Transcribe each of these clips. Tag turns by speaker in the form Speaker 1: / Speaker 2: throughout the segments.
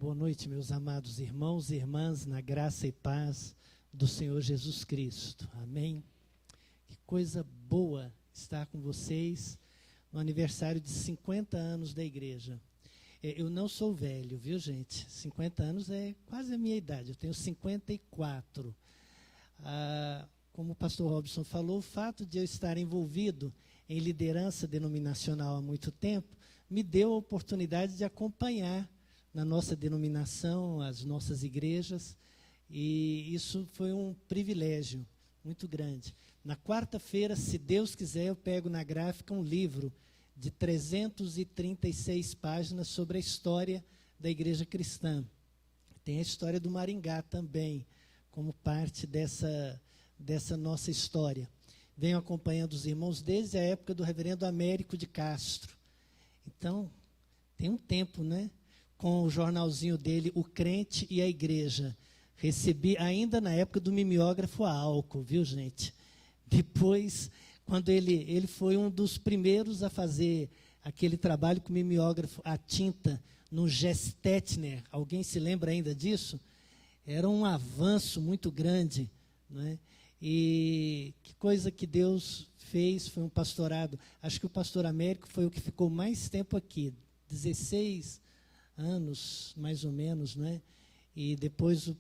Speaker 1: Boa noite, meus amados irmãos e irmãs, na graça e paz do Senhor Jesus Cristo. Amém? Que coisa boa estar com vocês no aniversário de 50 anos da igreja. Eu não sou velho, viu, gente? 50 anos é quase a minha idade, eu tenho 54. Como o pastor Robson falou, o fato de eu estar envolvido em liderança denominacional há muito tempo me deu a oportunidade de acompanhar na nossa denominação, as nossas igrejas, e isso foi um privilégio muito grande. Na quarta-feira, se Deus quiser, eu pego na gráfica um livro de 336 páginas sobre a história da igreja cristã. Tem a história do Maringá também, como parte dessa nossa história. Venho acompanhando os irmãos desde a época do reverendo Américo de Castro. Então, tem um tempo, né? Com o jornalzinho dele, O Crente e a Igreja. Recebi ainda na época do mimeógrafo a álcool, viu, gente? Depois, quando ele foi um dos primeiros a fazer aquele trabalho com o mimeógrafo a tinta, no Gestetner. Alguém se lembra ainda disso? Era um avanço muito grande, né? E que coisa que Deus fez, foi um pastorado. Acho que o pastor Américo foi o que ficou mais tempo aqui, 16 anos, mais ou menos, né? E depois o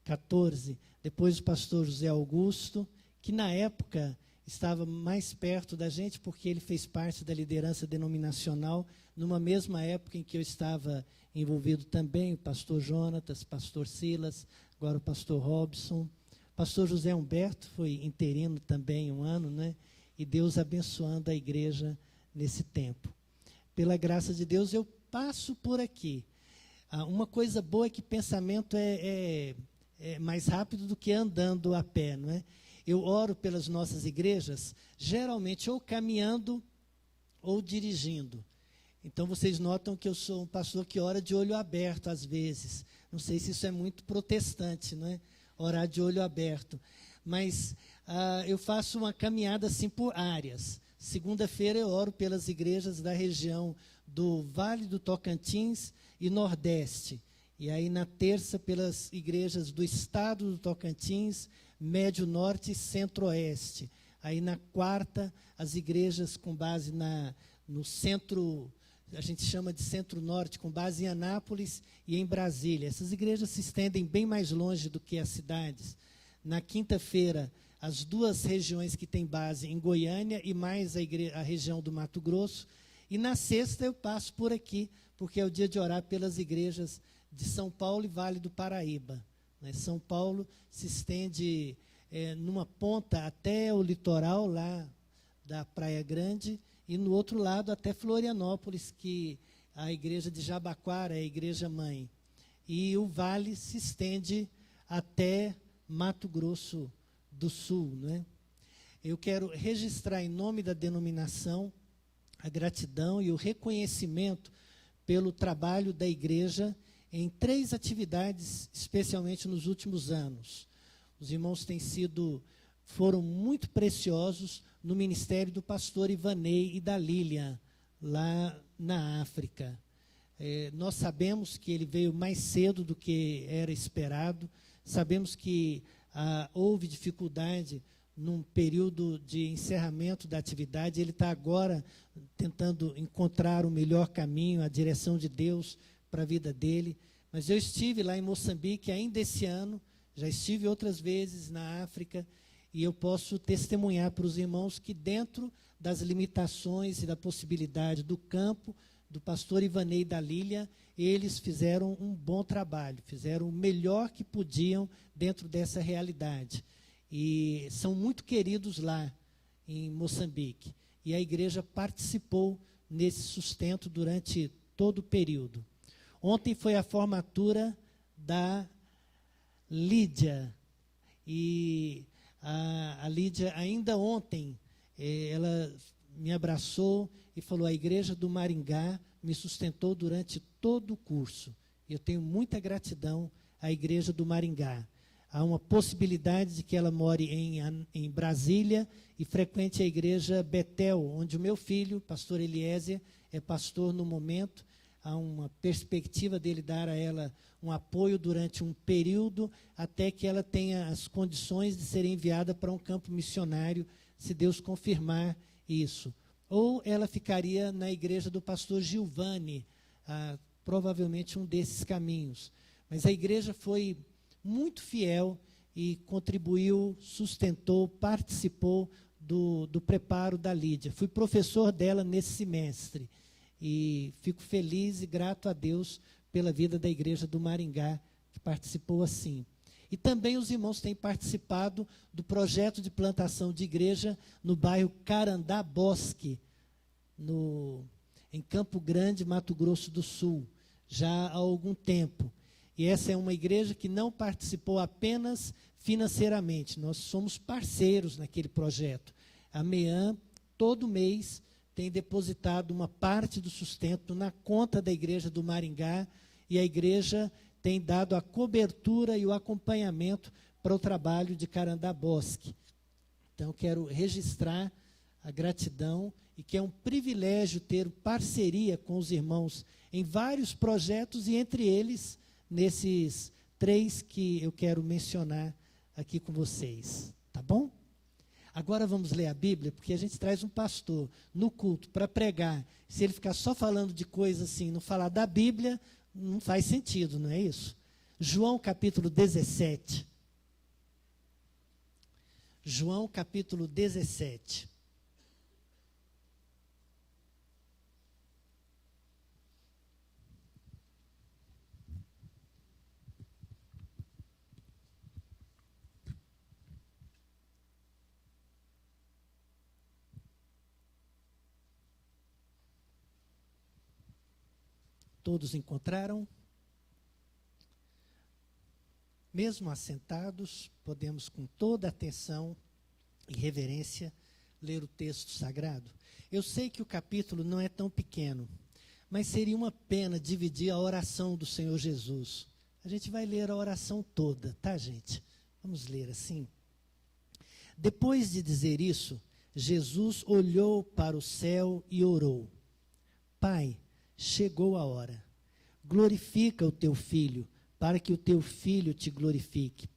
Speaker 1: 14, depois o pastor José Augusto, que na época estava mais perto da gente, porque ele fez parte da liderança denominacional, numa mesma época em que eu estava envolvido também, o pastor Jonatas, pastor Silas, agora o pastor Robson. Pastor José Humberto foi interino também um ano, né? E Deus abençoando a igreja nesse tempo. Pela graça de Deus, eu passo por aqui. Uma coisa boa é que pensamento é mais rápido do que andando a pé, não é? Eu oro pelas nossas igrejas, geralmente ou caminhando ou dirigindo. Então, vocês notam que eu sou um pastor que ora de olho aberto às vezes. Não sei se isso é muito protestante, não é? Orar de olho aberto. Mas eu faço uma caminhada assim por áreas. Segunda-feira eu oro pelas igrejas da região do Vale do Tocantins e Nordeste. E aí na terça pelas igrejas do estado do Tocantins, Médio Norte e Centro-Oeste. Aí na quarta as igrejas com base no centro, a gente chama de Centro-Norte, com base em Anápolis e em Brasília. Essas igrejas se estendem bem mais longe do que as cidades. Na quinta-feira, as duas regiões que têm base em Goiânia e mais a região do Mato Grosso. E na sexta eu passo por aqui, porque é o dia de orar pelas igrejas de São Paulo e Vale do Paraíba. Né? São Paulo se estende numa ponta até o litoral, lá da Praia Grande, e no outro lado até Florianópolis, que a igreja de Jabaquara é a igreja mãe. E o vale se estende até Mato Grosso do Sul, né? Eu quero registrar em nome da denominação a gratidão e o reconhecimento pelo trabalho da igreja em 3 atividades, especialmente nos últimos anos. Os irmãos foram muito preciosos no ministério do pastor Ivanei e da Lilian, lá na África. Nós sabemos que ele veio mais cedo do que era esperado, sabemos que houve dificuldade num período de encerramento da atividade, ele está agora tentando encontrar o melhor caminho, a direção de Deus para a vida dele. Mas eu estive lá em Moçambique ainda esse ano, já estive outras vezes na África, e eu posso testemunhar para os irmãos que dentro das limitações e da possibilidade do campo, do pastor Ivanei e da Lília, eles fizeram um bom trabalho, fizeram o melhor que podiam dentro dessa realidade. E são muito queridos lá em Moçambique. E a igreja participou nesse sustento durante todo o período. Ontem foi a formatura da Lídia. E a Lídia, ainda ontem, ela me abraçou e falou: a igreja do Maringá me sustentou durante todo o curso. Eu tenho muita gratidão à igreja do Maringá. Há uma possibilidade de que ela more em Brasília e frequente a igreja Betel, onde o meu filho, pastor Eliezer, é pastor no momento. há uma perspectiva dele dar a ela um apoio durante um período, até que ela tenha as condições de ser enviada para um campo missionário, se Deus confirmar isso. Ou ela ficaria na igreja do pastor Giovanni, provavelmente um desses caminhos. Mas a igreja foi muito fiel e contribuiu, sustentou, participou do preparo da Lídia. Fui professor dela nesse semestre e fico feliz e grato a Deus pela vida da igreja do Maringá, que participou assim. E também os irmãos têm participado do projeto de plantação de igreja no bairro Carandá Bosque, em Campo Grande, Mato Grosso do Sul, já há algum tempo. E essa é uma igreja que não participou apenas financeiramente, nós somos parceiros naquele projeto. A MEAN, todo mês, tem depositado uma parte do sustento na conta da igreja do Maringá, e a igreja tem dado a cobertura e o acompanhamento para o trabalho de Carandá Bosque. Então, quero registrar a gratidão e que é um privilégio ter parceria com os irmãos em vários projetos e, entre eles, nesses 3 que eu quero mencionar aqui com vocês. Tá bom? Agora vamos ler a Bíblia, porque a gente traz um pastor no culto para pregar. Se ele ficar só falando de coisas assim, não falar da Bíblia, não faz sentido, não é isso? João capítulo 17. João capítulo 17. Todos encontraram? Mesmo assentados, podemos com toda atenção e reverência ler o texto sagrado. Eu sei que o capítulo não é tão pequeno, mas seria uma pena dividir a oração do Senhor Jesus. A gente vai ler a oração toda, tá, gente? Vamos ler assim. Depois de dizer isso, Jesus olhou para o céu e orou: Pai, chegou a hora. Glorifica o teu Filho, para que o teu Filho te glorifique,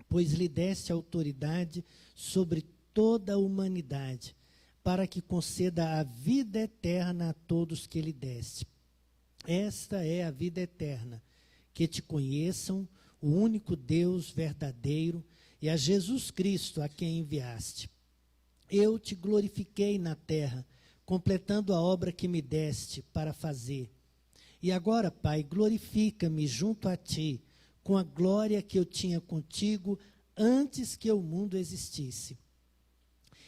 Speaker 1: pois lhe deste autoridade sobre toda a humanidade, para que conceda a vida eterna a todos que lhe deste. Esta é a vida eterna, que te conheçam, o único Deus verdadeiro, e a Jesus Cristo, a quem enviaste. Eu te glorifiquei na terra, completando a obra que me deste para fazer. E agora, Pai, glorifica-me junto a ti, com a glória que eu tinha contigo antes que o mundo existisse.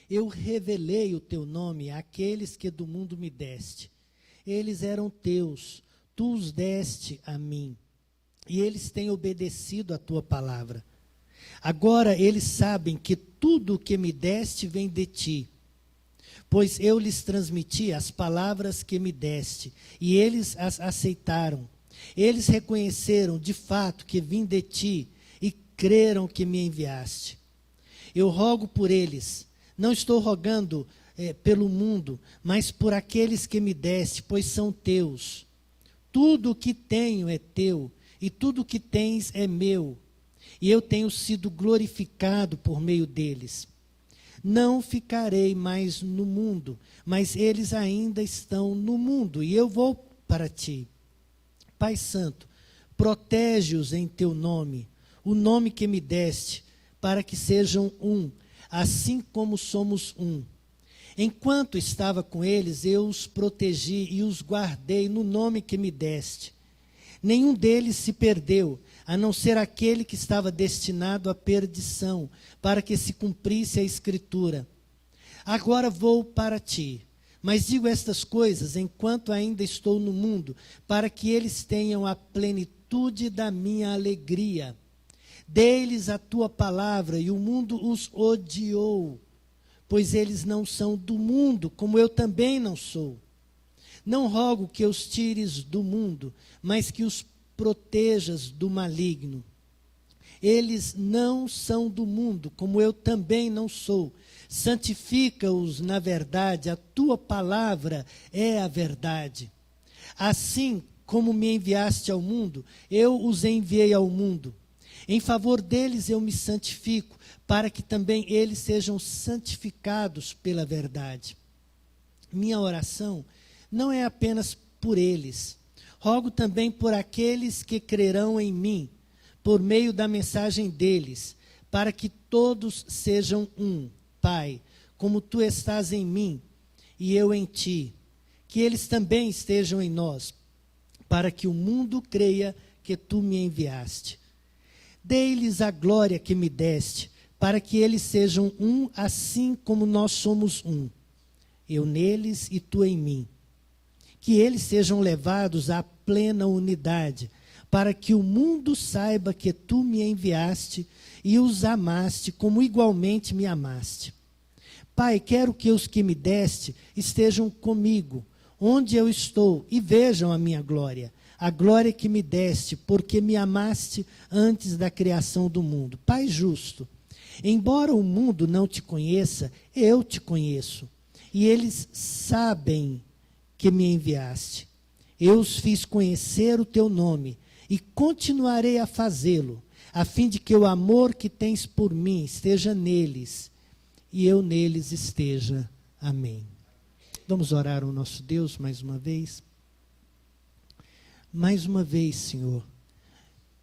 Speaker 1: Eu revelei o teu nome àqueles que do mundo me deste. Eles eram teus, tu os deste a mim, e eles têm obedecido a tua palavra. Agora eles sabem que tudo o que me deste vem de ti, pois eu lhes transmiti as palavras que me deste, e eles as aceitaram. Eles reconheceram de fato que vim de ti, e creram que me enviaste. Eu rogo por eles, não estou rogando pelo mundo, mas por aqueles que me deste, pois são teus. Tudo o que tenho é teu, e tudo o que tens é meu, e eu tenho sido glorificado por meio deles. Não ficarei mais no mundo, mas eles ainda estão no mundo, e eu vou para ti. Pai Santo, protege-os em teu nome, o nome que me deste, para que sejam um, assim como somos um. Enquanto estava com eles, eu os protegi e os guardei no nome que me deste. Nenhum deles se perdeu, a não ser aquele que estava destinado à perdição, para que se cumprisse a Escritura. Agora vou para ti, mas digo estas coisas enquanto ainda estou no mundo, para que eles tenham a plenitude da minha alegria. Dei-lhes a tua palavra, e o mundo os odiou, pois eles não são do mundo, como eu também não sou. Não rogo que os tires do mundo, mas que os protejas do maligno. Eles não são do mundo, como eu também não sou. Santifica-os na verdade, a tua palavra é a verdade. Assim, como me enviaste ao mundo, eu os enviei ao mundo. Em favor deles eu me santifico, para que também eles sejam santificados pela verdade. Minha oração não é apenas por eles. Rogo também por aqueles que crerão em mim, por meio da mensagem deles, para que todos sejam um. Pai, como tu estás em mim e eu em ti, que eles também estejam em nós, para que o mundo creia que tu me enviaste. Dei-lhes a glória que me deste, para que eles sejam um, assim como nós somos um. Eu neles e tu em mim. Que eles sejam levados à plena unidade, para que o mundo saiba que tu me enviaste e os amaste como igualmente me amaste. Pai, quero que os que me deste estejam comigo, onde eu estou, e vejam a minha glória, a glória que me deste, porque me amaste antes da criação do mundo. Pai justo, embora o mundo não te conheça, eu te conheço, e eles sabem que me enviaste. Eu os fiz conhecer o teu nome, e continuarei a fazê-lo, a fim de que o amor que tens por mim esteja neles, e eu neles esteja. Amém. Vamos orar ao nosso Deus mais uma vez. Mais uma vez, Senhor,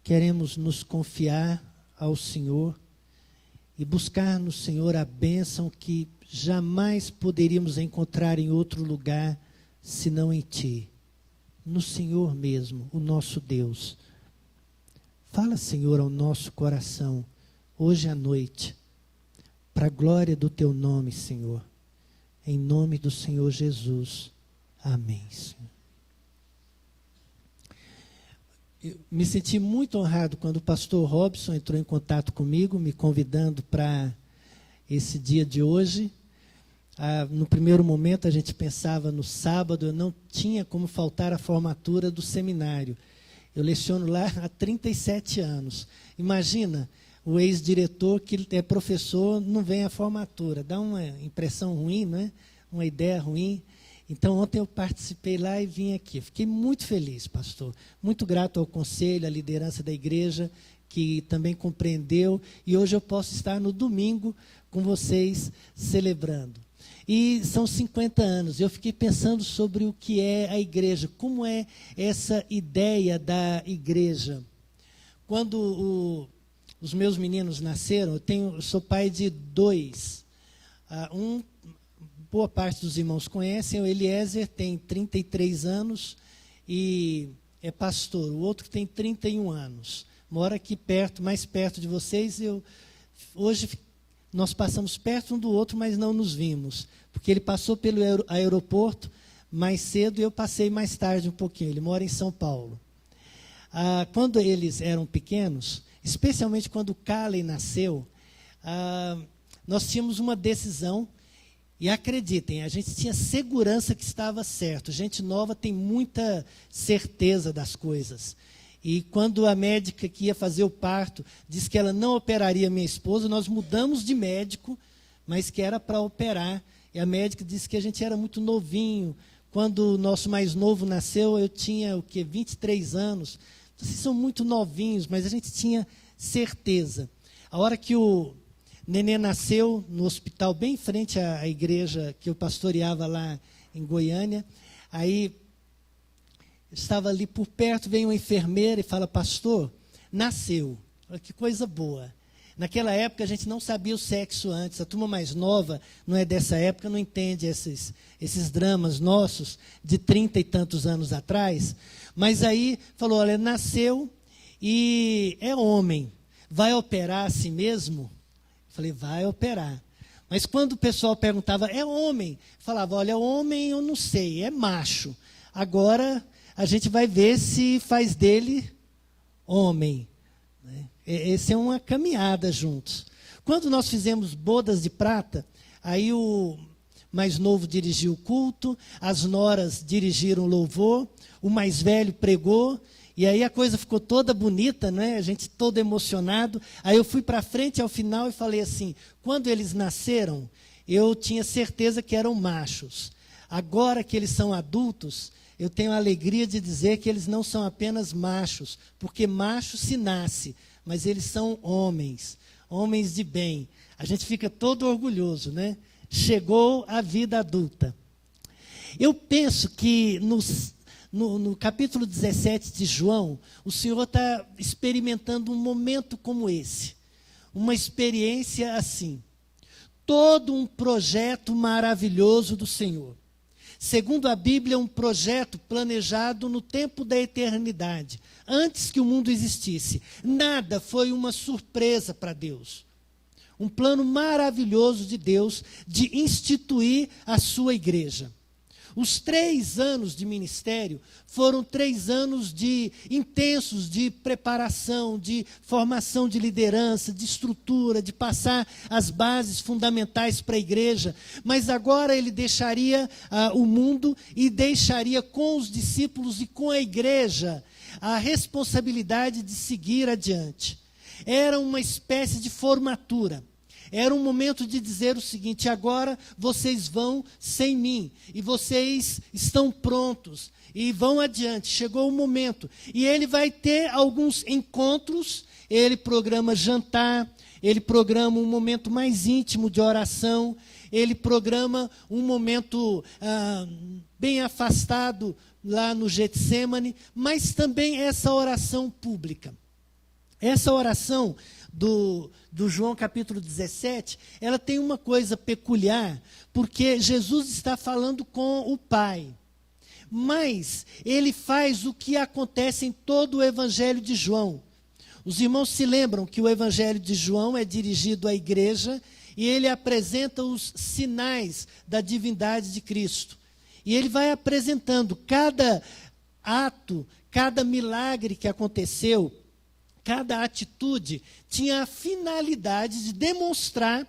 Speaker 1: queremos nos confiar ao Senhor e buscar no Senhor a bênção que jamais poderíamos encontrar em outro lugar, senão em Ti, no Senhor mesmo, o nosso Deus. Fala, Senhor, ao nosso coração, hoje à noite, para a glória do Teu nome, Senhor, em nome do Senhor Jesus. Amém, Senhor. Eu me senti muito honrado quando o pastor Robson entrou em contato comigo, me convidando para esse dia de hoje. No primeiro momento a gente pensava no sábado, eu não tinha como faltar a formatura do seminário. Eu leciono lá há 37 anos. Imagina, o ex-diretor que é professor não vem à formatura. Dá uma impressão ruim, né? Uma ideia ruim. Então, ontem eu participei lá e vim aqui. Fiquei muito feliz, pastor. Muito grato ao conselho, à liderança da igreja, que também compreendeu. E hoje eu posso estar no domingo com vocês celebrando. E são 50 anos. Eu fiquei pensando sobre o que é a igreja. Como é essa ideia da igreja? Quando os meus meninos nasceram, eu sou pai de 2. Boa parte dos irmãos conhecem, o Eliezer tem 33 anos e é pastor. O outro que tem 31 anos. Mora aqui perto, mais perto de vocês. Hoje nós passamos perto um do outro, mas não nos vimos. Porque ele passou pelo aeroporto mais cedo e eu passei mais tarde um pouquinho. Ele mora em São Paulo. Quando eles eram pequenos, especialmente quando o Calen nasceu, nós tínhamos uma decisão. E acreditem, a gente tinha segurança que estava certo. Gente nova tem muita certeza das coisas. E quando a médica que ia fazer o parto disse que ela não operaria minha esposa, nós mudamos de médico, mas que era para operar. E a médica disse que a gente era muito novinho. Quando o nosso mais novo nasceu, eu tinha 23 anos. Vocês são muito novinhos, mas a gente tinha certeza. A hora que o neném nasceu no hospital, bem em frente à igreja que eu pastoreava lá em Goiânia. Aí, estava ali por perto, veio uma enfermeira e fala, pastor, nasceu. Olha que coisa boa. Naquela época, a gente não sabia o sexo antes. A turma mais nova, não é dessa época, não entende esses dramas nossos de 30 e tantos anos atrás. Mas aí, falou, olha, nasceu e é homem. Vai operar a si mesmo? Falei, vai operar. Mas quando o pessoal perguntava, é homem? Falava, olha, homem eu não sei, é macho. Agora a gente vai ver se faz dele homem. Essa é uma caminhada juntos. Quando nós fizemos bodas de prata, aí o mais novo dirigiu o culto, as noras dirigiram o louvor, o mais velho pregou. E aí a coisa ficou toda bonita, né? A gente todo emocionado. Aí eu fui para frente ao final e falei assim, quando eles nasceram, eu tinha certeza que eram machos. Agora que eles são adultos, eu tenho a alegria de dizer que eles não são apenas machos, porque macho se nasce, mas eles são homens, homens de bem. A gente fica todo orgulhoso, né? Chegou a vida adulta. Eu penso que no capítulo 17 de João, o Senhor está experimentando um momento como esse. Uma experiência assim. Todo um projeto maravilhoso do Senhor. Segundo a Bíblia, um projeto planejado no tempo da eternidade, antes que o mundo existisse. Nada foi uma surpresa para Deus. Um plano maravilhoso de Deus de instituir a sua igreja. Os 3 anos de ministério foram 3 anos intensos de preparação, de formação de liderança, de estrutura, de passar as bases fundamentais para a igreja. Mas agora ele deixaria o mundo e deixaria com os discípulos e com a igreja a responsabilidade de seguir adiante. Era uma espécie de formatura. Era um momento de dizer o seguinte: agora vocês vão sem mim, e vocês estão prontos, e vão adiante. Chegou o momento. E ele vai ter alguns encontros, ele programa jantar, ele programa um momento mais íntimo de oração, ele programa um momento bem afastado lá no Getsêmani, mas também essa oração pública. Essa oração do João capítulo 17, ela tem uma coisa peculiar, porque Jesus está falando com o Pai. Mas ele faz o que acontece em todo o Evangelho de João. Os irmãos se lembram que o Evangelho de João é dirigido à igreja e ele apresenta os sinais da divindade de Cristo. E ele vai apresentando cada ato, cada milagre que aconteceu, cada atitude tinha a finalidade de demonstrar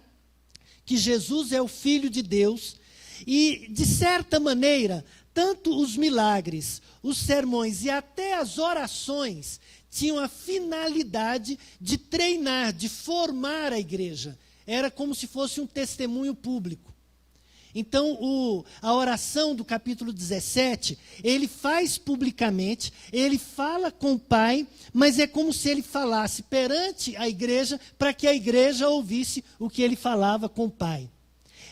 Speaker 1: que Jesus é o Filho de Deus e, de certa maneira, tanto os milagres, os sermões e até as orações tinham a finalidade de treinar, de formar a igreja. Era como se fosse um testemunho público. Então, a oração do capítulo 17, ele faz publicamente, ele fala com o Pai, mas é como se ele falasse perante a igreja, para que a igreja ouvisse o que ele falava com o Pai.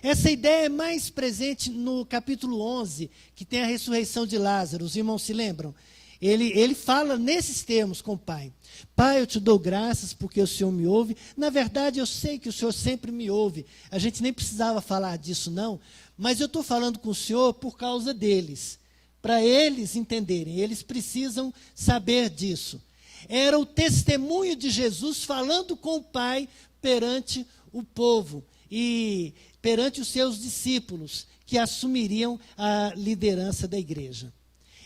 Speaker 1: Essa ideia é mais presente no capítulo 11, que tem a ressurreição de Lázaro. Os irmãos se lembram? Ele fala nesses termos com o Pai. Pai, eu te dou graças porque o Senhor me ouve. Na verdade, eu sei que o Senhor sempre me ouve. A gente nem precisava falar disso, não. Mas eu estou falando com o Senhor por causa deles. Para eles entenderem. Eles precisam saber disso. Era o testemunho de Jesus falando com o Pai perante o povo. E perante os seus discípulos, que assumiriam a liderança da igreja.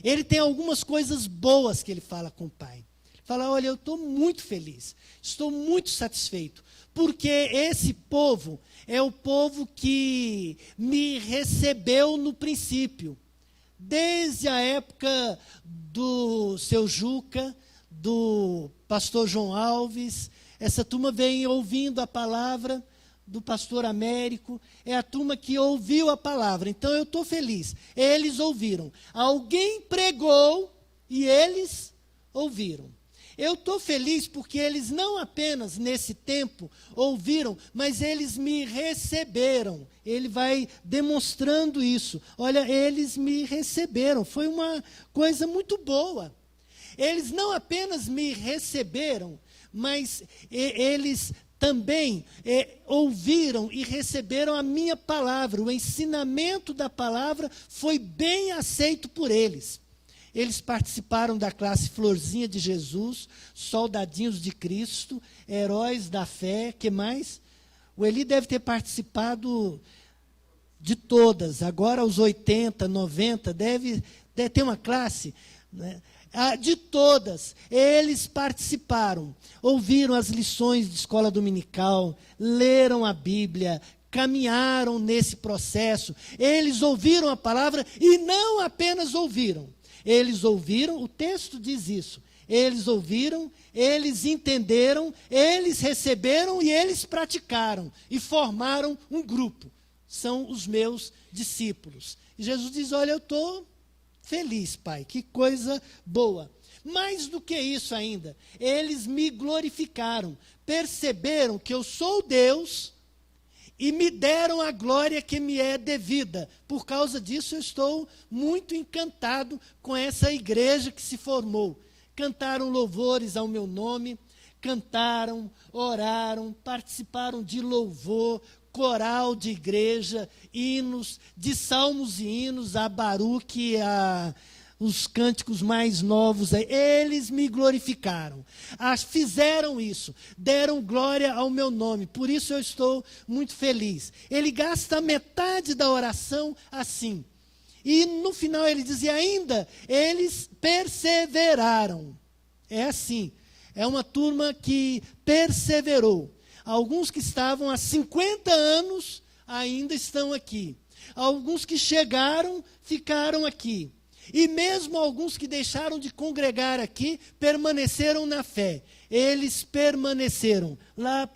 Speaker 1: Ele tem algumas coisas boas que ele fala com o Pai. Ele fala: olha, eu estou muito feliz, estou muito satisfeito, porque esse povo é o povo que me recebeu no princípio. Desde a época do seu Juca, do pastor João Alves, essa turma vem ouvindo a palavra do pastor Américo, é a turma que ouviu a palavra. Então eu estou feliz. Eles ouviram. Alguém pregou e eles ouviram. Eu estou feliz porque eles não apenas nesse tempo ouviram, mas eles me receberam. Ele vai demonstrando isso. Olha, eles me receberam. Foi uma coisa muito boa. Eles não apenas me receberam, mas eles também ouviram e receberam a minha palavra. O ensinamento da palavra foi bem aceito por eles. Eles participaram da classe Florzinha de Jesus, Soldadinhos de Cristo, Heróis da Fé, que mais? O Eli deve ter participado de todas. Agora, aos 80, 90, deve ter uma classe, né? De todas, eles participaram, ouviram as lições de escola dominical, leram a Bíblia, caminharam nesse processo. Eles ouviram a palavra e não apenas ouviram. Eles ouviram, o texto diz isso. Eles ouviram, eles entenderam, eles receberam e eles praticaram. E formaram um grupo. São os meus discípulos. E Jesus diz: olha, eu estou feliz, Pai, que coisa boa. Mais do que isso ainda, eles me glorificaram, perceberam que eu sou Deus e me deram a glória que me é devida. Por causa disso, eu estou muito encantado com essa igreja que se formou. Cantaram louvores ao meu nome, cantaram, oraram, participaram de louvor, coral de igreja, hinos, de salmos e hinos, a Baruque, os cânticos mais novos, eles me glorificaram, fizeram isso, deram glória ao meu nome, por isso eu estou muito feliz. Ele gasta metade da oração assim, e no final ele diz, e ainda, eles perseveraram. É assim, é uma turma que perseverou. Alguns que estavam há 50 anos ainda estão aqui. Alguns que chegaram, ficaram aqui. E mesmo alguns que deixaram de congregar aqui, permaneceram na fé. Eles permaneceram. Lá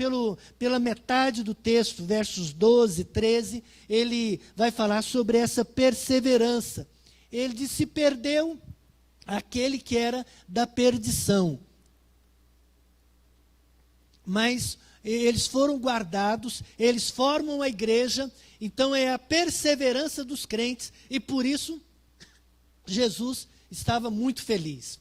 Speaker 1: pela metade do texto, versos 12, 13, ele vai falar sobre essa perseverança. Ele diz, se perdeu aquele que era da perdição. Mas eles foram guardados, eles formam a igreja, então é a perseverança dos crentes, e por isso Jesus estava muito feliz.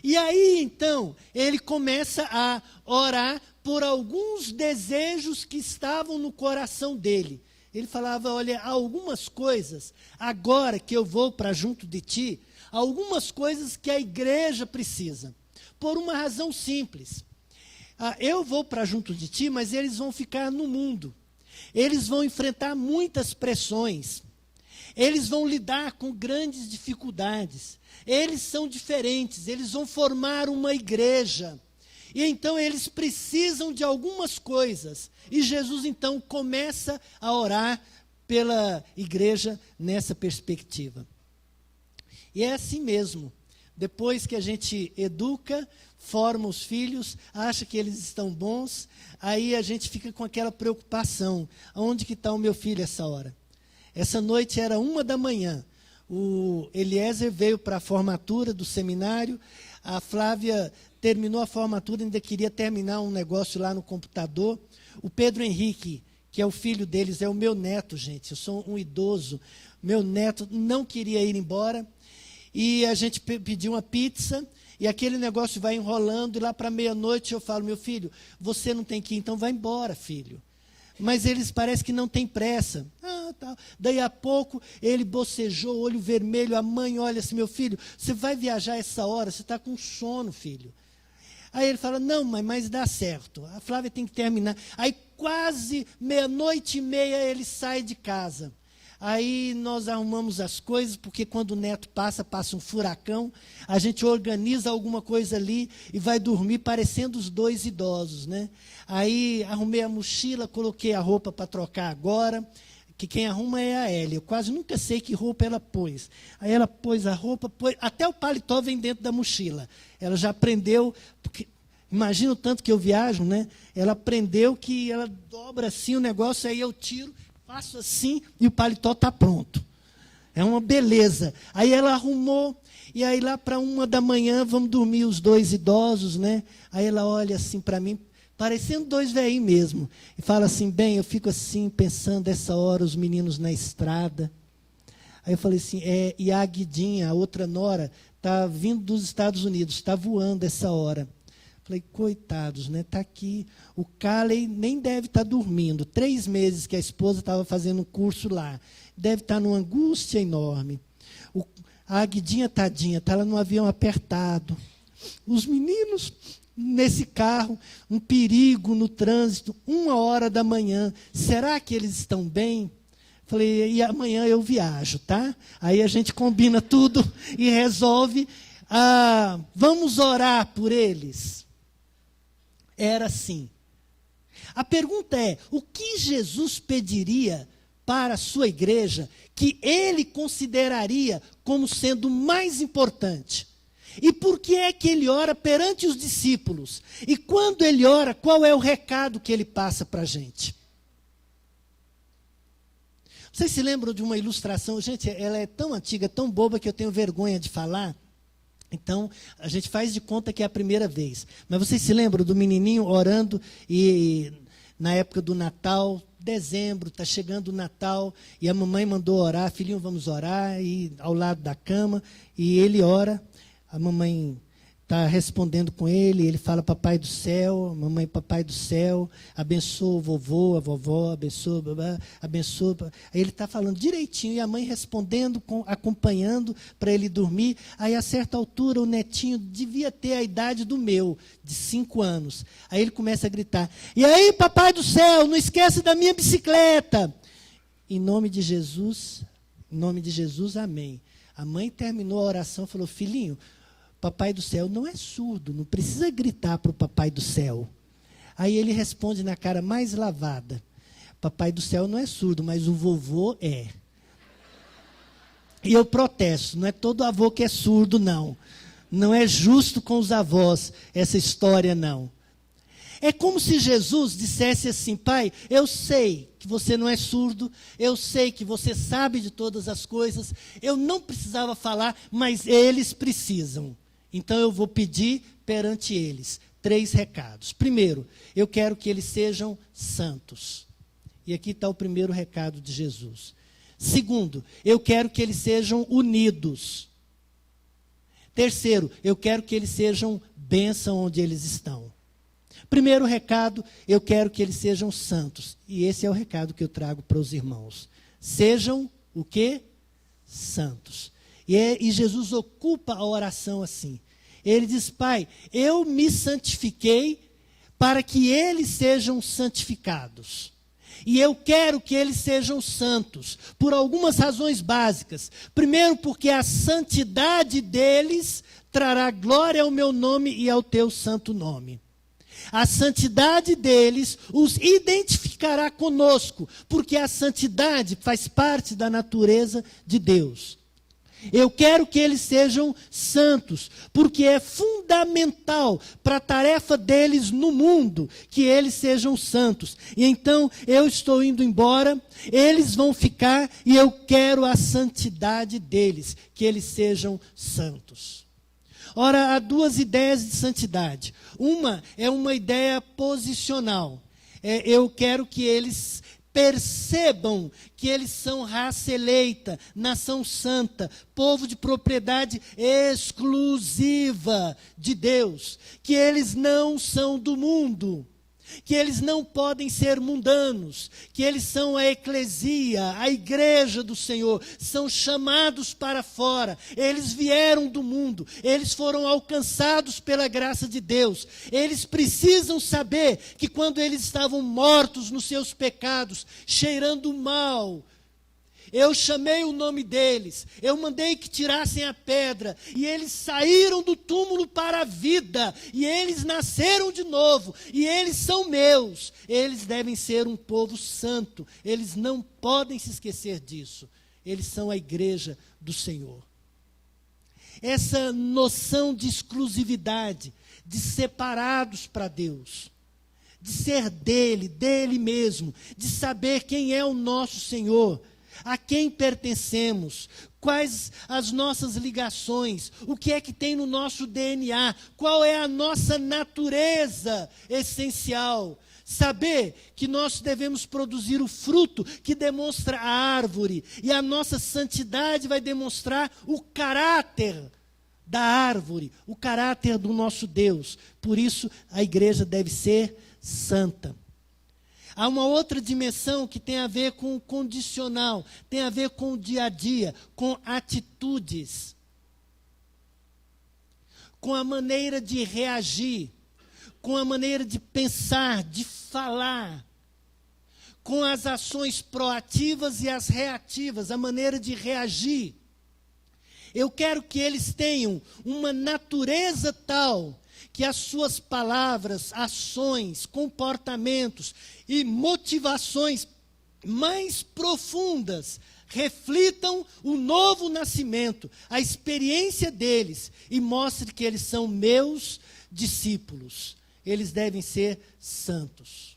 Speaker 1: E aí, então, ele começa a orar por alguns desejos que estavam no coração dele. Ele falava, olha, há algumas coisas, agora que eu vou para junto de ti, algumas coisas que a igreja precisa, por uma razão simples. Eu vou para junto de ti, mas eles vão ficar no mundo. Eles vão enfrentar muitas pressões. Eles vão lidar com grandes dificuldades. Eles são diferentes, eles vão formar uma igreja. E então eles precisam de algumas coisas. E Jesus então começa a orar pela igreja nessa perspectiva. E é assim mesmo. Depois que a gente educa, forma os filhos, acha que eles estão bons, aí a gente fica com aquela preocupação. Onde que está o meu filho essa hora? Essa noite era 1h. O Eliezer veio para a formatura do seminário, a Flávia terminou a formatura, ainda queria terminar um negócio lá no computador. O Pedro Henrique, que é o filho deles, é o meu neto, gente, eu sou um idoso. Meu neto não queria ir embora, e a gente pediu uma pizza, e aquele negócio vai enrolando, e lá para meia-noite eu falo, meu filho, você não tem que ir, então vai embora, filho. Mas eles parecem que não têm pressa. Tá. Daí a pouco ele bocejou, olho vermelho, a mãe olha assim, meu filho, você vai viajar essa hora, você está com sono, filho. Aí ele fala, não, mas dá certo, a Flávia tem que terminar. Aí quase 00:30 ele sai de casa. Aí nós arrumamos as coisas, porque quando o neto passa um furacão, a gente organiza alguma coisa ali e vai dormir parecendo os dois idosos, né? Aí arrumei a mochila, coloquei a roupa para trocar agora, que quem arruma é a Hélia. Eu quase nunca sei que roupa ela pôs. Aí ela pôs a roupa, até o paletó vem dentro da mochila. Ela já aprendeu, porque imagina o tanto que eu viajo, né? Ela aprendeu que ela dobra assim o negócio, aí eu tiro, faço assim e o paletó está pronto. É uma beleza. Aí ela arrumou, e aí lá para 1h, vamos dormir os dois idosos, né? Aí ela olha assim para mim, parecendo dois velhinhos mesmo, e fala assim, bem, eu fico assim, pensando, essa hora, os meninos na estrada. Aí eu falei assim, e a Guidinha, a outra nora, está vindo dos Estados Unidos, está voando essa hora. Falei, coitados, né? Está aqui. O Calley nem deve estar dormindo. 3 meses que a esposa estava fazendo um curso lá. Deve estar numa angústia enorme. A Guidinha, tadinha, está lá no avião apertado. Os meninos nesse carro, um perigo no trânsito, 1h. Será que eles estão bem? Falei, e amanhã eu viajo, tá? Aí a gente combina tudo e resolve. Vamos orar por eles. Era assim. A pergunta é, o que Jesus pediria para a sua igreja que ele consideraria como sendo mais importante? E por que é que ele ora perante os discípulos? E quando ele ora, qual é o recado que ele passa para a gente? Vocês se lembram de uma ilustração? Gente, ela é tão antiga, tão boba, que eu tenho vergonha de falar. Então, a gente faz de conta que é a primeira vez. Mas vocês se lembram do menininho orando e na época do Natal, dezembro, está chegando o Natal, e a mamãe mandou orar, filhinho, vamos orar, e ao lado da cama, e ele ora, a mamãe está respondendo com ele fala, papai do céu, mamãe, papai do céu, abençoa o vovô, a vovó, abençoa, abençoa. Aí ele está falando direitinho, e a mãe respondendo, acompanhando para ele dormir. Aí, a certa altura, o netinho devia ter a idade do meu, de 5 anos. Aí ele começa a gritar, e aí, papai do céu, não esquece da minha bicicleta. Em nome de Jesus, amém. A mãe terminou a oração e falou, filhinho, papai do céu não é surdo, não precisa gritar para o papai do céu. Aí ele responde na cara mais lavada, papai do céu não é surdo, mas o vovô é. E eu protesto, não é todo avô que é surdo, não. Não é justo com os avós essa história, não. É como se Jesus dissesse assim, pai, eu sei que você não é surdo, eu sei que você sabe de todas as coisas, eu não precisava falar, mas eles precisam. Então, eu vou pedir perante eles 3 recados. Primeiro, eu quero que eles sejam santos. E aqui está o primeiro recado de Jesus. Segundo, eu quero que eles sejam unidos. Terceiro, eu quero que eles sejam bênção onde eles estão. Primeiro recado, eu quero que eles sejam santos. E esse é o recado que eu trago para os irmãos. Sejam o quê? Santos. E Jesus ocupa a oração assim. Ele diz, pai, eu me santifiquei para que eles sejam santificados. E eu quero que eles sejam santos, por algumas razões básicas. Primeiro, porque a santidade deles trará glória ao meu nome e ao teu santo nome. A santidade deles os identificará conosco, porque a santidade faz parte da natureza de Deus. Eu quero que eles sejam santos, porque é fundamental para a tarefa deles no mundo, que eles sejam santos. E então, eu estou indo embora, eles vão ficar, e eu quero a santidade deles, que eles sejam santos. Ora, há 2 ideias de santidade. Uma é uma ideia posicional. Eu quero que eles percebam que eles são raça eleita, nação santa, povo de propriedade exclusiva de Deus, que eles não são do mundo, que eles não podem ser mundanos, que eles são a eclesia, a igreja do Senhor, são chamados para fora, eles vieram do mundo, eles foram alcançados pela graça de Deus, eles precisam saber que quando eles estavam mortos nos seus pecados, cheirando mal, eu chamei o nome deles, eu mandei que tirassem a pedra, e eles saíram do túmulo para a vida, e eles nasceram de novo, e eles são meus. Eles devem ser um povo santo, eles não podem se esquecer disso. Eles são a igreja do Senhor. Essa noção de exclusividade, de separados para Deus, de ser dele mesmo, de saber quem é o nosso Senhor, a quem pertencemos, quais as nossas ligações, o que é que tem no nosso DNA, qual é a nossa natureza essencial. Saber que nós devemos produzir o fruto que demonstra a árvore, e a nossa santidade vai demonstrar o caráter da árvore, o caráter do nosso Deus. Por isso, a igreja deve ser santa. Há uma outra dimensão que tem a ver com o condicional, tem a ver com o dia a dia, com atitudes, com a maneira de reagir, com a maneira de pensar, de falar, com as ações proativas e as reativas, a maneira de reagir. Eu quero que eles tenham uma natureza tal que as suas palavras, ações, comportamentos e motivações mais profundas reflitam o novo nascimento, a experiência deles, e mostre que eles são meus discípulos. Eles devem ser santos.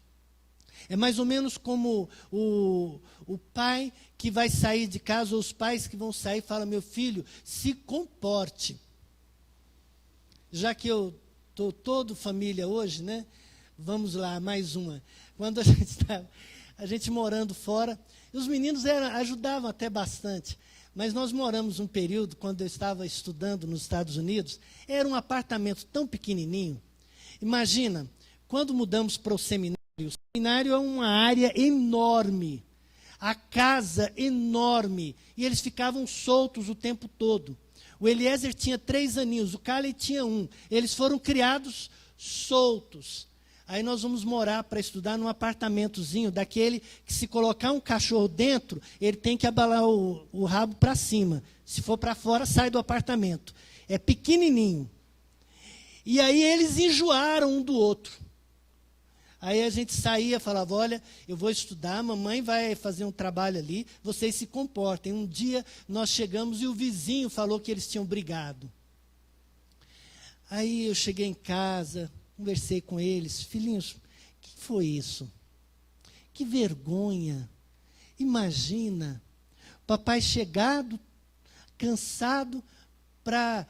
Speaker 1: É mais ou menos como o pai que vai sair de casa, ou os pais que vão sair e falam, meu filho, se comporte. Já que eu estou todo família hoje, né? Vamos lá, mais uma. Quando a gente morando fora, os meninos ajudavam até bastante, mas nós moramos um período, quando eu estava estudando nos Estados Unidos, era um apartamento tão pequenininho. Imagina, quando mudamos para o seminário é uma área enorme, a casa enorme, e eles ficavam soltos o tempo todo. O Eliezer tinha 3 aninhos, o Caleb tinha 1. Eles foram criados soltos. Aí nós vamos morar para estudar num apartamentozinho, daquele que se colocar um cachorro dentro, ele tem que abalar o rabo para cima. Se for para fora, sai do apartamento. É pequenininho. E aí eles enjoaram um do outro. Aí a gente saía e falava, olha, eu vou estudar, a mamãe vai fazer um trabalho ali, vocês se comportem. Um dia nós chegamos e o vizinho falou que eles tinham brigado. Aí eu cheguei em casa, conversei com eles, filhinhos, o que foi isso? Que vergonha. Imagina, papai chegado, cansado, para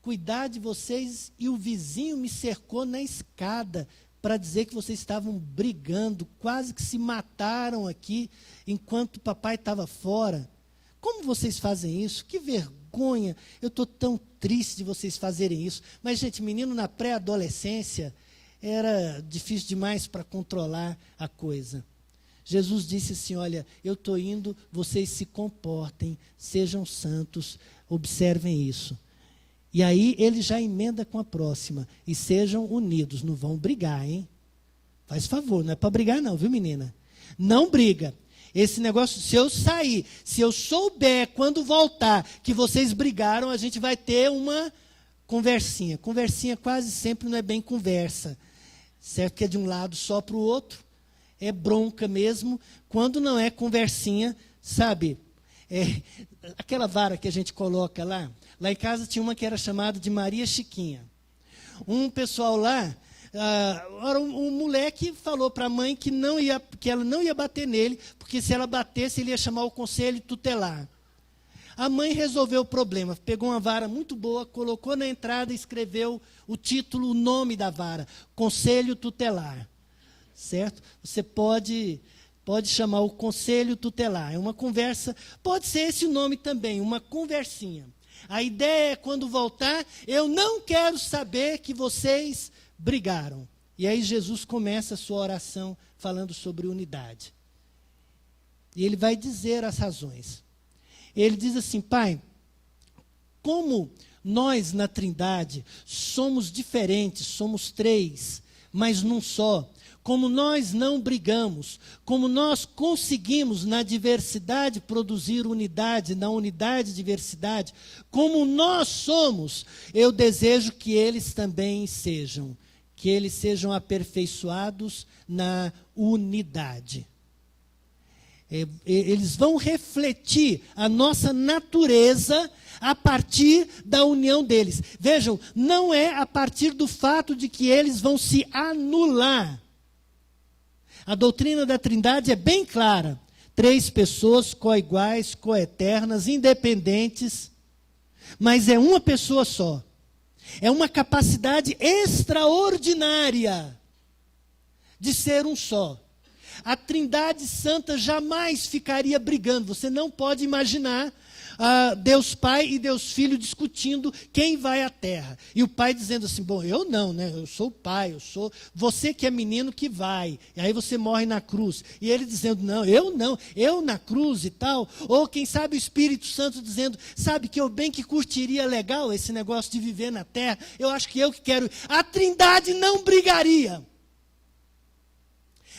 Speaker 1: cuidar de vocês, e o vizinho me cercou na escada, para dizer que vocês estavam brigando, quase que se mataram aqui, enquanto o papai estava fora. Como vocês fazem isso? Que vergonha, eu estou tão triste de vocês fazerem isso. Mas, gente, menino na pré-adolescência, era difícil demais para controlar a coisa. Jesus disse assim, olha, eu estou indo, vocês se comportem, sejam santos, observem isso. E aí ele já emenda com a próxima. E sejam unidos, não vão brigar, hein? Faz favor, não é para brigar não, viu, menina? Não briga. Esse negócio, se eu sair, se eu souber quando voltar que vocês brigaram, a gente vai ter uma conversinha. Conversinha quase sempre não é bem conversa. Certo que é de um lado só para o outro. É bronca mesmo. Quando não é conversinha, sabe? Aquela vara que a gente coloca lá. Lá em casa tinha uma que era chamada de Maria Chiquinha. Um pessoal lá, um moleque falou para a mãe que ela não ia bater nele, porque se ela batesse, ele ia chamar o conselho tutelar. A mãe resolveu o problema, pegou uma vara muito boa, colocou na entrada e escreveu o título, o nome da vara, Conselho Tutelar. Certo? Você pode chamar o Conselho Tutelar. É uma conversa, pode ser esse o nome também, uma conversinha. A ideia é, quando voltar, eu não quero saber que vocês brigaram. E aí Jesus começa a sua oração falando sobre unidade. E ele vai dizer as razões. Ele diz assim, Pai, como nós na Trindade somos diferentes, somos 3, mas num só. Como nós não brigamos, como nós conseguimos na diversidade produzir unidade, na unidade diversidade, como nós somos, eu desejo que eles também sejam, que eles sejam aperfeiçoados na unidade. Eles vão refletir a nossa natureza a partir da união deles. Vejam, não é a partir do fato de que eles vão se anular. A doutrina da Trindade é bem clara. 3 pessoas coiguais, coeternas, independentes, mas é uma pessoa só. É uma capacidade extraordinária de ser um só. A Trindade Santa jamais ficaria brigando. Você não pode imaginar Deus Pai e Deus Filho discutindo quem vai à terra. E o pai dizendo assim, bom, eu não, né? Eu sou o pai, você que é menino que vai. E aí você morre na cruz. E ele dizendo, não, eu na cruz e tal. Ou quem sabe o Espírito Santo dizendo, sabe que eu bem que curtiria legal esse negócio de viver na terra. Eu acho que eu que quero. A Trindade não brigaria.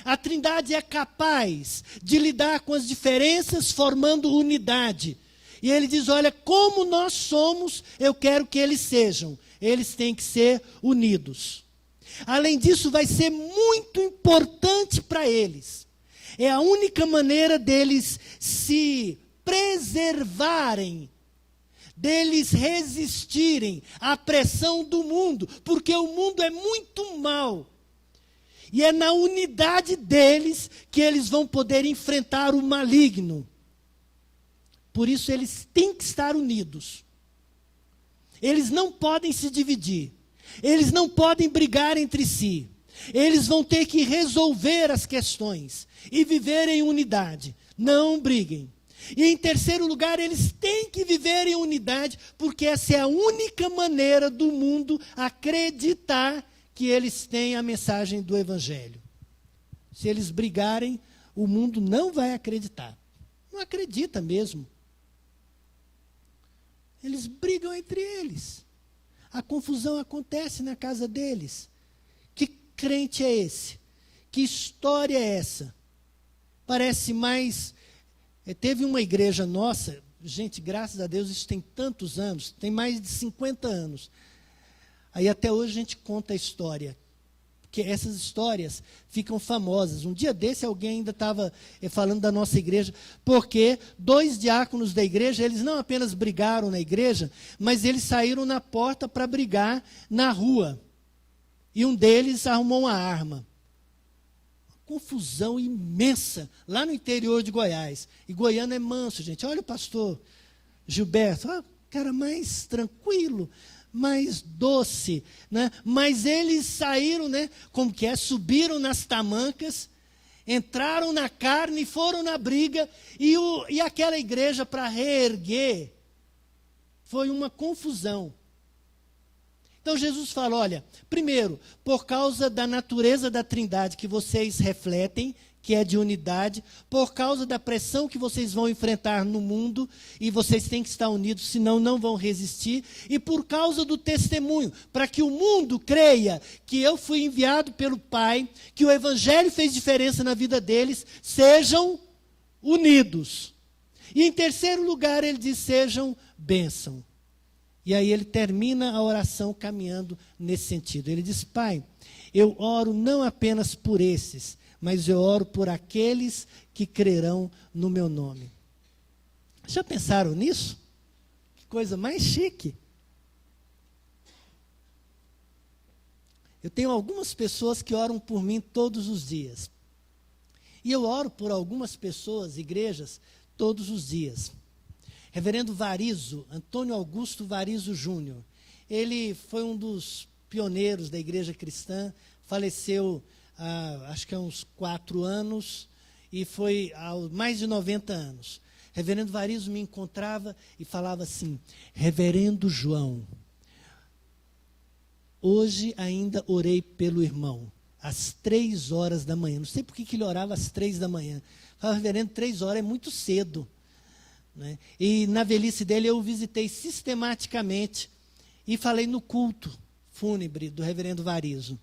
Speaker 1: A Trindade é capaz de lidar com as diferenças formando unidade. E ele diz, olha, como nós somos, eu quero que eles sejam. Eles têm que ser unidos. Além disso, vai ser muito importante para eles. É a única maneira deles se preservarem, deles resistirem à pressão do mundo, porque o mundo é muito mau. E é na unidade deles que eles vão poder enfrentar o maligno. Por isso eles têm que estar unidos. Eles não podem se dividir. Eles não podem brigar entre si. Eles vão ter que resolver as questões e viver em unidade. Não briguem. E em terceiro lugar, eles têm que viver em unidade, porque essa é a única maneira do mundo acreditar que eles têm a mensagem do Evangelho. Se eles brigarem, o mundo não vai acreditar. Não acredita mesmo. Eles brigam entre eles. A confusão acontece na casa deles. Que crente é esse? Que história é essa? Parece mais... Teve uma igreja nossa, gente, graças a Deus, isso tem tantos anos, tem mais de 50 anos. Aí até hoje a gente conta a história, porque essas histórias ficam famosas. Um dia desse alguém ainda estava falando da nossa igreja, porque 2 diáconos da igreja, eles não apenas brigaram na igreja, mas eles saíram na porta para brigar na rua. E um deles arrumou uma arma. Confusão imensa lá no interior de Goiás. E Goiânia é manso, gente. Olha o pastor Gilberto, cara mais tranquilo, mais doce, né? Mas eles saíram, né? Como que é? Subiram nas tamancas, entraram na carne e foram na briga. E aquela igreja, para reerguer, foi uma confusão. Então Jesus fala, olha, primeiro, por causa da natureza da Trindade que vocês refletem, que é de unidade, por causa da pressão que vocês vão enfrentar no mundo, e vocês têm que estar unidos, senão não vão resistir, e por causa do testemunho, para que o mundo creia que eu fui enviado pelo Pai, que o Evangelho fez diferença na vida deles, sejam unidos. E em terceiro lugar, ele diz, sejam bênção. E aí ele termina a oração caminhando nesse sentido. Ele diz, Pai, eu oro não apenas por esses, mas eu oro por aqueles que crerão no meu nome. Já pensaram nisso? Que coisa mais chique. Eu tenho algumas pessoas que oram por mim todos os dias. E eu oro por algumas pessoas, igrejas, todos os dias. Reverendo Varizo, Antônio Augusto Varizo Júnior, ele foi um dos pioneiros da igreja cristã, faleceu acho que há uns 4 anos, e foi há mais de 90 anos. Reverendo Varizo me encontrava e falava assim, Reverendo João, hoje ainda orei pelo irmão, às 3 horas da manhã, não sei por que ele orava às 3 da manhã, falava, reverendo, 3 horas é muito cedo. Né? E na velhice dele eu o visitei sistematicamente e falei no culto fúnebre do reverendo Varizo.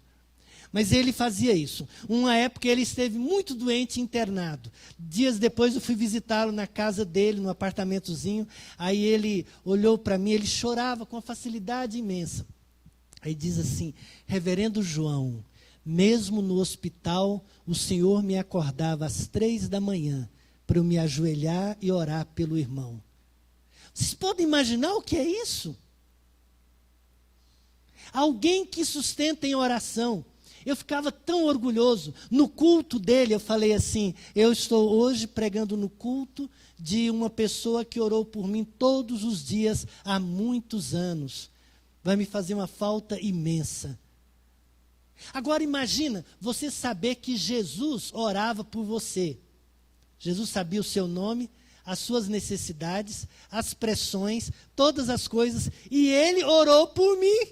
Speaker 1: Mas ele fazia isso. Uma época ele esteve muito doente, internado. Dias depois eu fui visitá-lo na casa dele, no apartamentozinho. Aí ele olhou para mim, ele chorava com uma facilidade imensa. Aí diz assim, reverendo João, mesmo no hospital, o Senhor me acordava às 3 da manhã, para eu me ajoelhar e orar pelo irmão. Vocês podem imaginar o que é isso? Alguém que sustenta em oração. Eu ficava tão orgulhoso. No culto dele, eu falei assim, eu estou hoje pregando no culto de uma pessoa que orou por mim todos os dias há muitos anos. Vai me fazer uma falta imensa. Agora imagina, você saber que Jesus orava por você. Jesus sabia o seu nome, as suas necessidades, as pressões, todas as coisas, e ele orou por mim.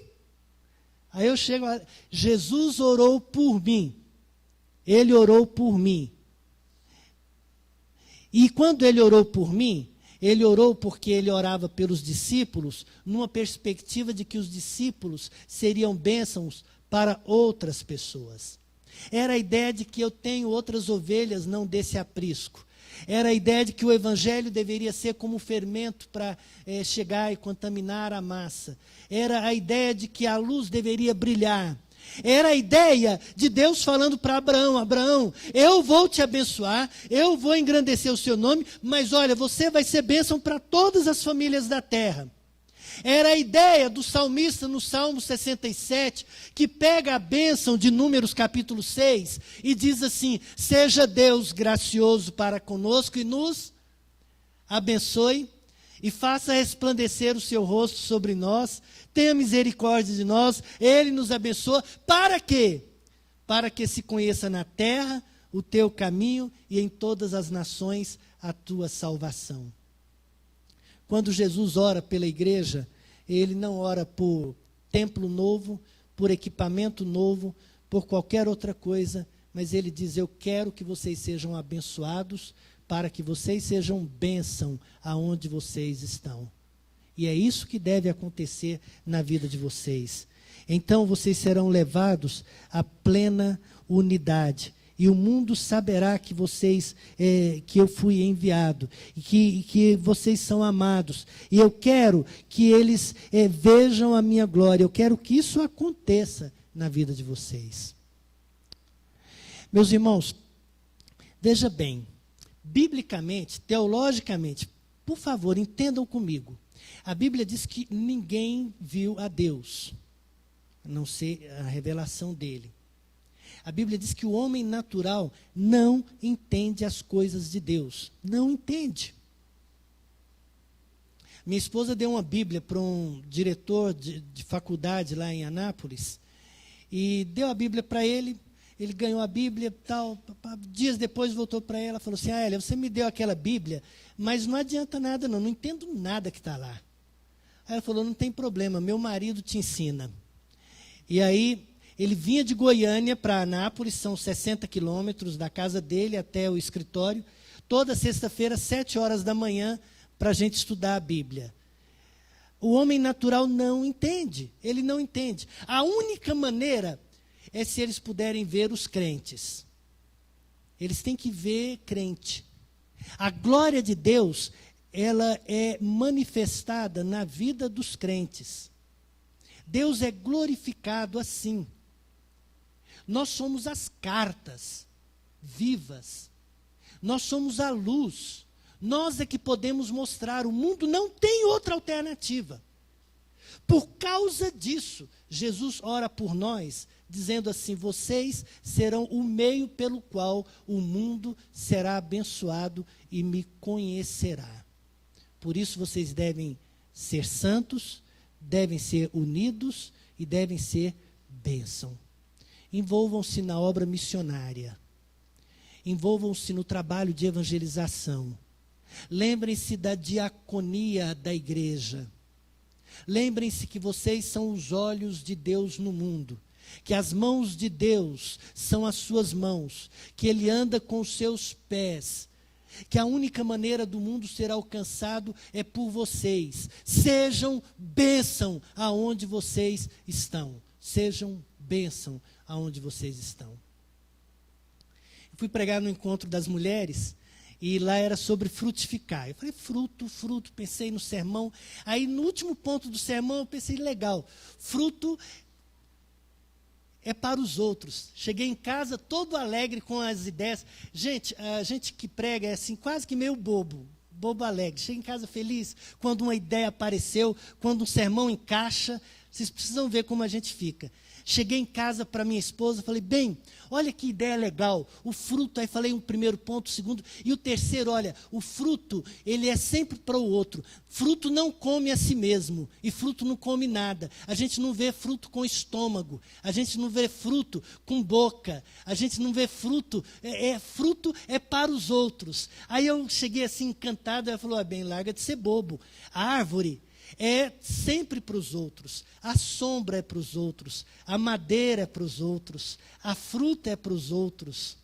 Speaker 1: Aí eu chego a... Jesus orou por mim. Ele orou por mim. E quando ele orou por mim, ele orou porque ele orava pelos discípulos, numa perspectiva de que os discípulos seriam bênçãos para outras pessoas. Era a ideia de que eu tenho outras ovelhas, não desse aprisco. Era a ideia de que o evangelho deveria ser como um fermento para chegar e contaminar a massa. Era a ideia de que a luz deveria brilhar. Era a ideia de Deus falando para Abraão, Abraão, eu vou te abençoar, eu vou engrandecer o seu nome, mas olha, você vai ser bênção para todas as famílias da terra. Era a ideia do salmista no Salmo 67, que pega a bênção de Números capítulo 6 e diz assim: seja Deus gracioso para conosco e nos abençoe e faça resplandecer o seu rosto sobre nós, tenha misericórdia de nós, Ele nos abençoa. Para quê? Para que se conheça na terra o teu caminho e em todas as nações a tua salvação. Quando Jesus ora pela igreja, Ele não ora por templo novo, por equipamento novo, por qualquer outra coisa, mas Ele diz: eu quero que vocês sejam abençoados, para que vocês sejam bênção aonde vocês estão. E é isso que deve acontecer na vida de vocês. Então vocês serão levados à plena unidade. E o mundo saberá que vocês, que eu fui enviado, e que vocês são amados. E eu quero que eles vejam a minha glória. Eu quero que isso aconteça na vida de vocês. Meus irmãos, veja bem, biblicamente, teologicamente, por favor, entendam comigo. A Bíblia diz que ninguém viu a Deus, a não ser a revelação dele. A Bíblia diz que o homem natural não entende as coisas de Deus. Não entende. Minha esposa deu uma Bíblia para um diretor de faculdade lá em Anápolis, e deu a Bíblia para ele. Ele ganhou a Bíblia, tal. Dias depois voltou para ela e falou assim: Elia, você me deu aquela Bíblia, mas não adianta nada não entendo nada que está lá. Aí ela falou: não tem problema, meu marido te ensina. E aí ele vinha de Goiânia para Anápolis, são 60 quilômetros da casa dele até o escritório, toda sexta-feira, 7 horas da manhã, para a gente estudar a Bíblia. O homem natural não entende, ele não entende. A única maneira é se eles puderem ver os crentes. Eles têm que ver crente. A glória de Deus, ela é manifestada na vida dos crentes. Deus é glorificado assim. Nós somos as cartas vivas. Nós somos a luz. Nós é que podemos mostrar. O mundo não tem outra alternativa. Por causa disso, Jesus ora por nós, dizendo assim: vocês serão o meio pelo qual o mundo será abençoado e me conhecerá. Por isso vocês devem ser santos, devem ser unidos e devem ser bênção. Envolvam-se na obra missionária. Envolvam-se no trabalho de evangelização. Lembrem-se da diaconia da igreja. Lembrem-se que vocês são os olhos de Deus no mundo. Que as mãos de Deus são as suas mãos. Que Ele anda com os seus pés. Que a única maneira do mundo ser alcançado é por vocês. Sejam bênção aonde vocês estão. Sejam bênção aonde vocês estão. Eu fui pregar no encontro das mulheres e lá era sobre frutificar. Eu falei, fruto, pensei no sermão. Aí no último ponto do sermão eu pensei, legal, fruto é para os outros. Cheguei em casa todo alegre com as ideias. Gente, a gente que prega é assim, quase que meio bobo alegre. Cheguei em casa feliz quando uma ideia apareceu, quando um sermão encaixa. Vocês precisam ver como a gente fica. Cheguei em casa para minha esposa, falei, bem, olha que ideia legal, o fruto, aí falei um primeiro ponto, o segundo, e o terceiro, olha, o fruto, ele é sempre para o outro. Fruto não come a si mesmo, e fruto não come nada. A gente não vê fruto com estômago, a gente não vê fruto com boca, a gente não vê fruto, fruto é para os outros. Aí eu cheguei assim encantado, ela falou, bem, larga de ser bobo. A árvore é sempre para os outros, a sombra é para os outros, a madeira é para os outros, a fruta é para os outros.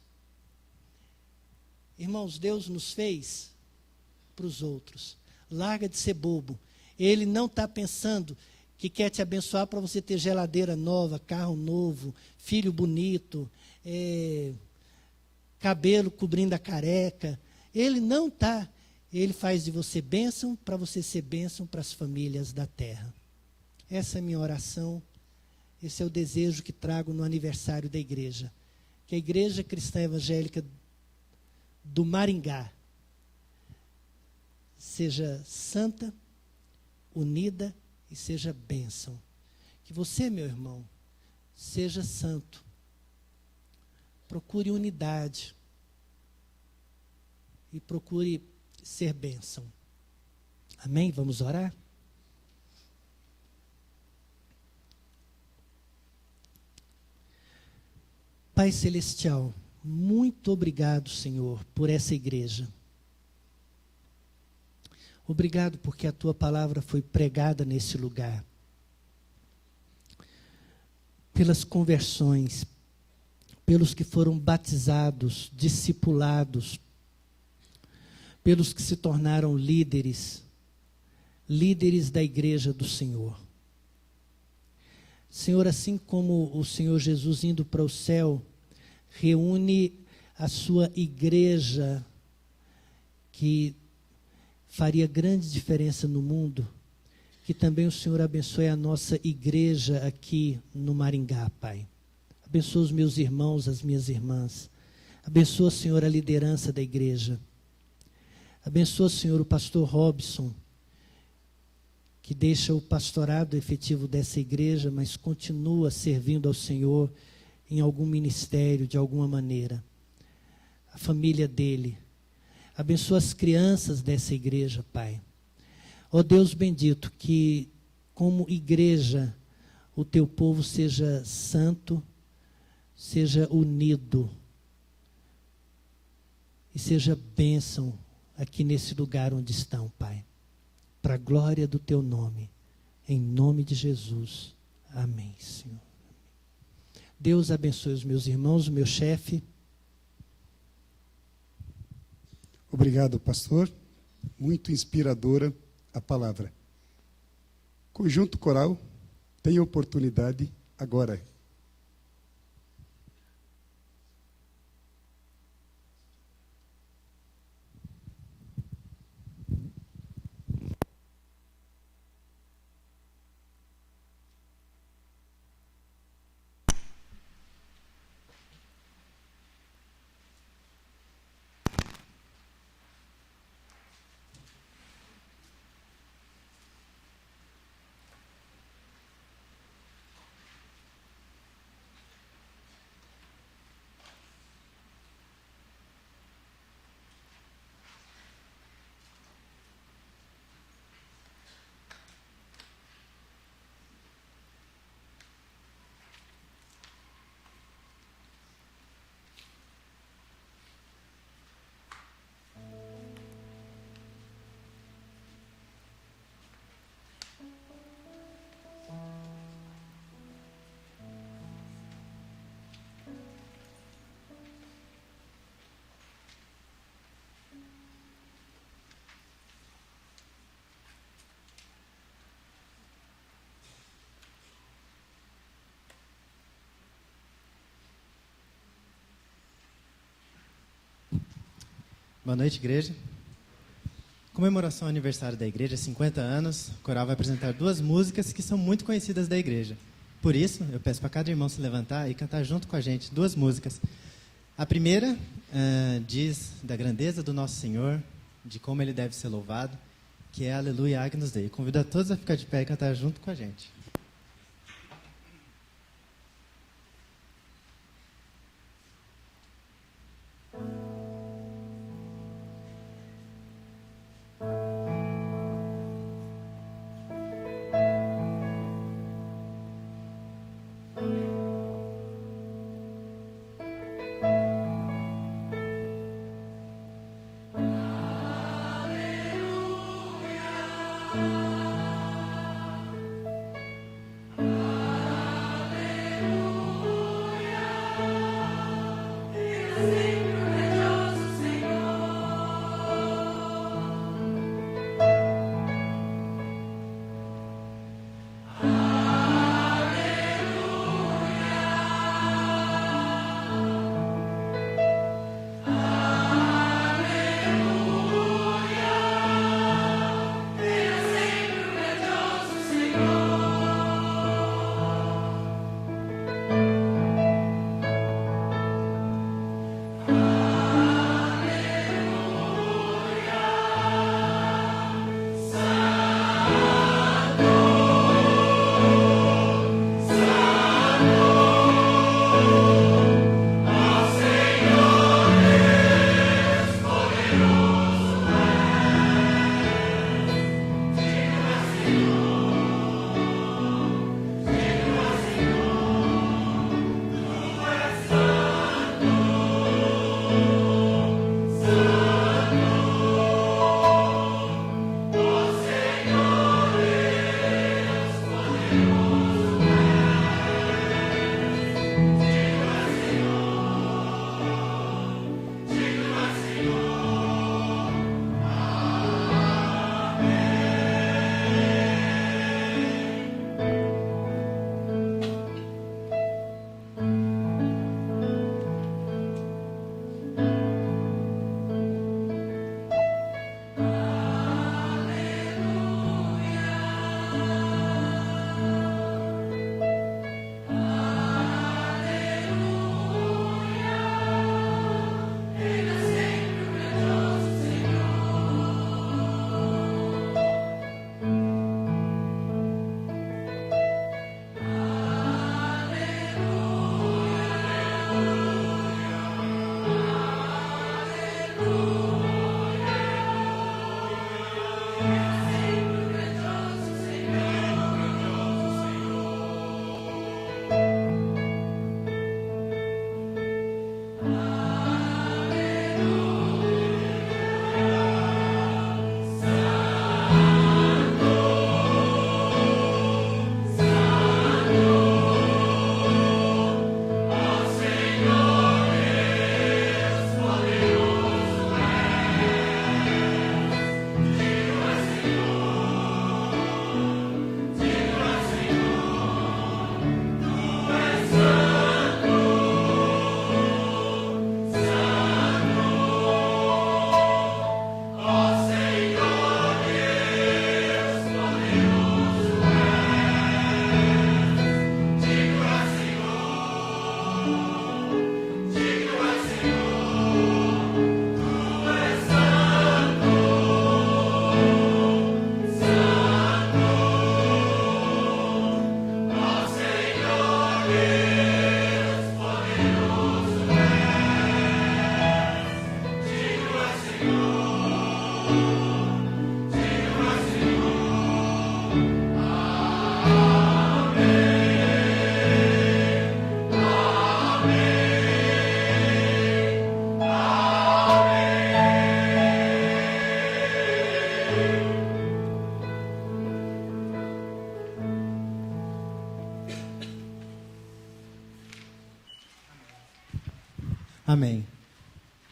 Speaker 1: Irmãos, Deus nos fez para os outros. Larga de ser bobo. Ele não está pensando que quer te abençoar para você ter geladeira nova, carro novo, filho bonito, cabelo cobrindo a careca. Ele não está. Ele faz de você bênção para você ser bênção para as famílias da terra. Essa é a minha oração, esse é o desejo que trago no aniversário da igreja. Que a Igreja Cristã Evangélica do Maringá seja santa, unida e seja bênção. Que você, meu irmão, seja santo. Procure unidade e procure ser bênção. Amém? Vamos orar? Pai Celestial, muito obrigado, Senhor, por essa igreja. Obrigado porque a Tua palavra foi pregada nesse lugar. Pelas conversões, pelos que foram batizados, discipulados, pelos que se tornaram líderes da igreja do Senhor. Senhor, assim como o Senhor Jesus indo para o céu, reúne a sua igreja, que faria grande diferença no mundo, que também o Senhor abençoe a nossa igreja aqui no Maringá, Pai. Abençoa os meus irmãos, as minhas irmãs. Abençoa, Senhor, a liderança da igreja. Abençoa, Senhor, o pastor Robson, que deixa o pastorado efetivo dessa igreja, mas continua servindo ao Senhor em algum ministério, de alguma maneira. A família dele. Abençoa as crianças dessa igreja, Pai. Ó Deus bendito, que como igreja o teu povo seja santo, seja unido e seja bênção aqui nesse lugar onde estão, Pai. Para a glória do teu nome, em nome de Jesus. Amém, Senhor. Deus abençoe os meus irmãos, o meu chefe.
Speaker 2: Obrigado, pastor. Muito inspiradora a palavra. Conjunto coral, tem oportunidade agora.
Speaker 3: Boa noite, igreja. Comemoração ao aniversário da igreja, 50 anos. O coral vai apresentar 2 músicas que são muito conhecidas da igreja. Por isso, eu peço para cada irmão se levantar e cantar junto com a gente 2 músicas. A primeira diz da grandeza do nosso Senhor, de como Ele deve ser louvado, que é Aleluia, Agnus Dei. Convido a todos a ficar de pé e cantar junto com a gente. Amém.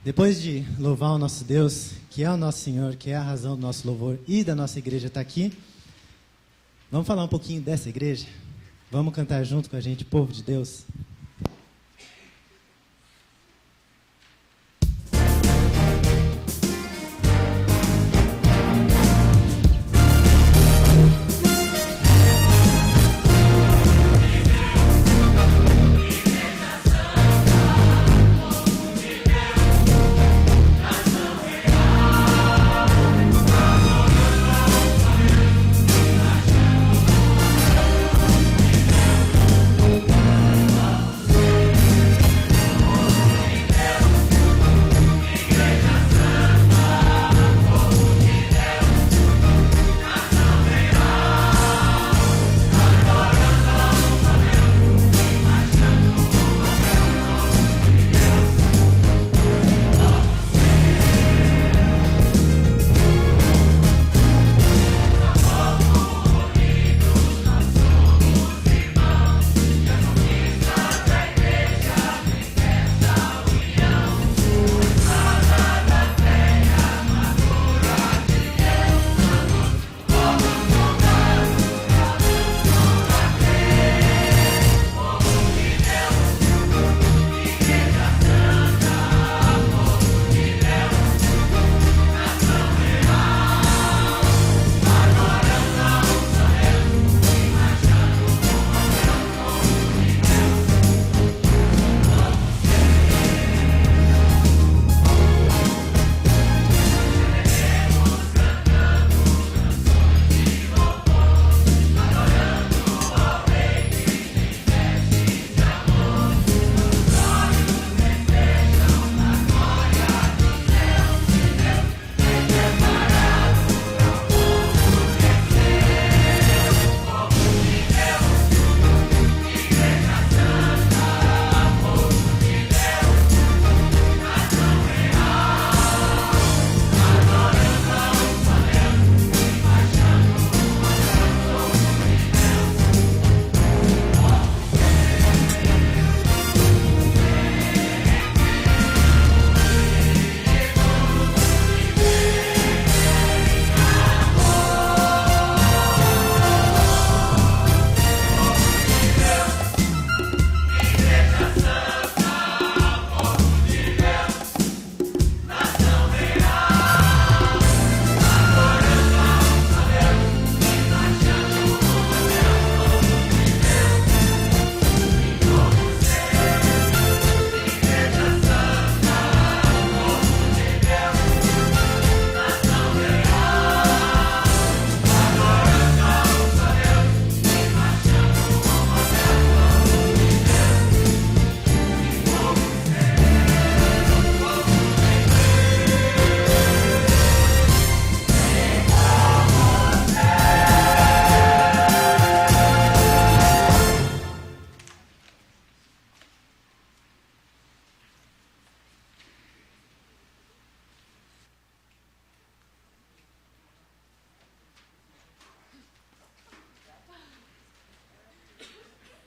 Speaker 3: Depois de louvar o nosso Deus, que é o nosso Senhor, que é a razão do nosso louvor e da nossa igreja estar aqui, vamos falar um pouquinho dessa igreja? Vamos cantar junto com a gente, povo de Deus?